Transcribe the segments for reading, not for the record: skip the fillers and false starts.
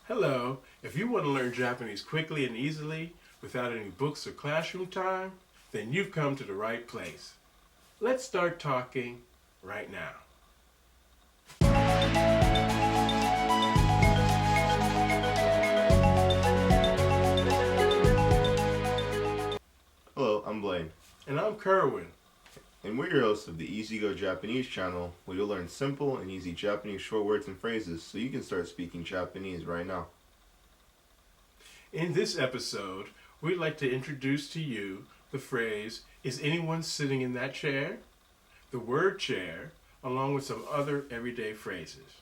Hello, if you want to learn Japanese quickly and easily without any books or classroom time, then you've come to the right place. Let's start talking right now. Hello, I'm Blaine, And I'm Kerwin. and we're your hosts of the Easy Go Japanese channel, where you'll learn simple and easy Japanese short words and phrases so you can start speaking Japanese right now. In this episode, we'd like to introduce to you the phrase, "Is anyone sitting in that chair?" The word chair, along with some other everyday phrases.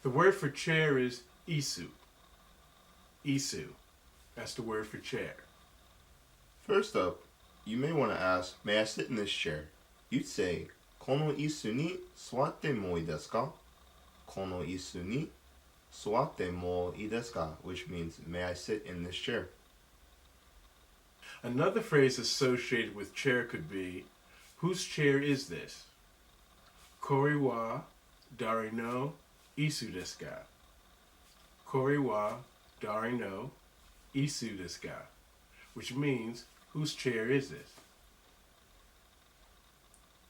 The word for chair is isu. Isu. That's the word for chair. First up, you may want to ask, may I sit in this chair? You'd say, この椅子に座ってもいいですか? この椅子に座ってもいいですか? Which means, may I sit in this chair? Another phrase associated with chair could be, whose chair is this? Kore wa dari no isu desu ka? Kore wa dari no isu desu ka? Which means, whose chair is this?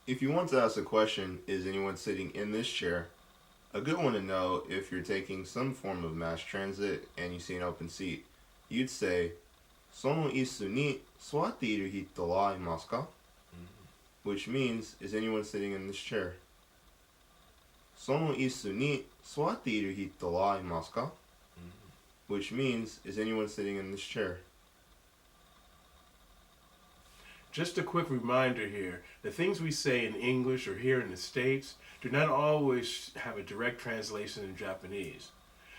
If you want to ask a question, is anyone sitting in this chair? A good one to know if you're taking some form of mass transit and you see an open seat. You'd say, その椅子に座っている人はいますか? Which means, is anyone sitting in this chair? その椅子に座っている人はいますか? Which means, is anyone sitting in this chair? Just a quick reminder here, the things we say in English or here in the States do not always have a direct translation in Japanese.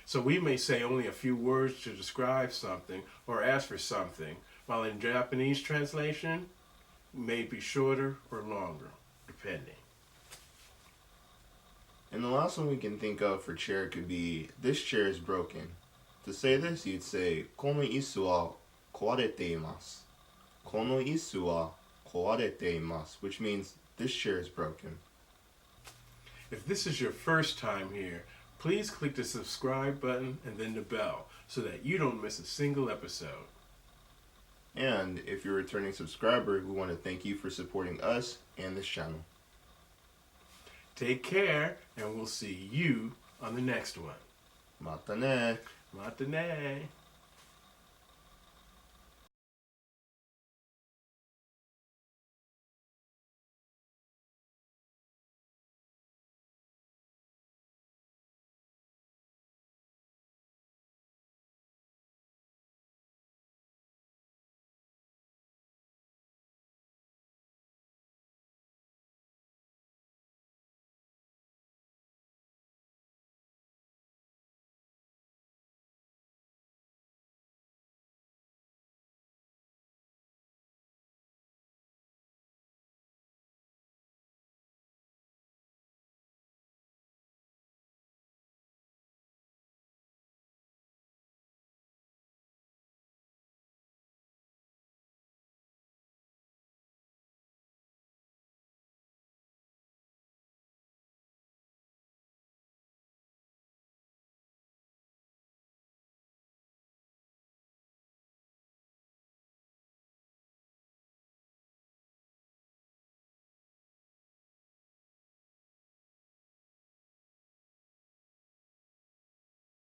So we may say only a few words to describe something or ask for something, while in Japanese translation, may be shorter or longer, depending. And the last one we can think of for chair could be, this chair is broken. To say this, you'd say, この椅子は壊れています. この椅子は壊れています, which means, this chair is broken. If this is your first time here, please click the subscribe button and then the bell so that you don't miss a single episode. And if you're a returning subscriber, we want to thank you for supporting us and this channel. Take care, and we'll see you on the next one. Mata ne! Matane.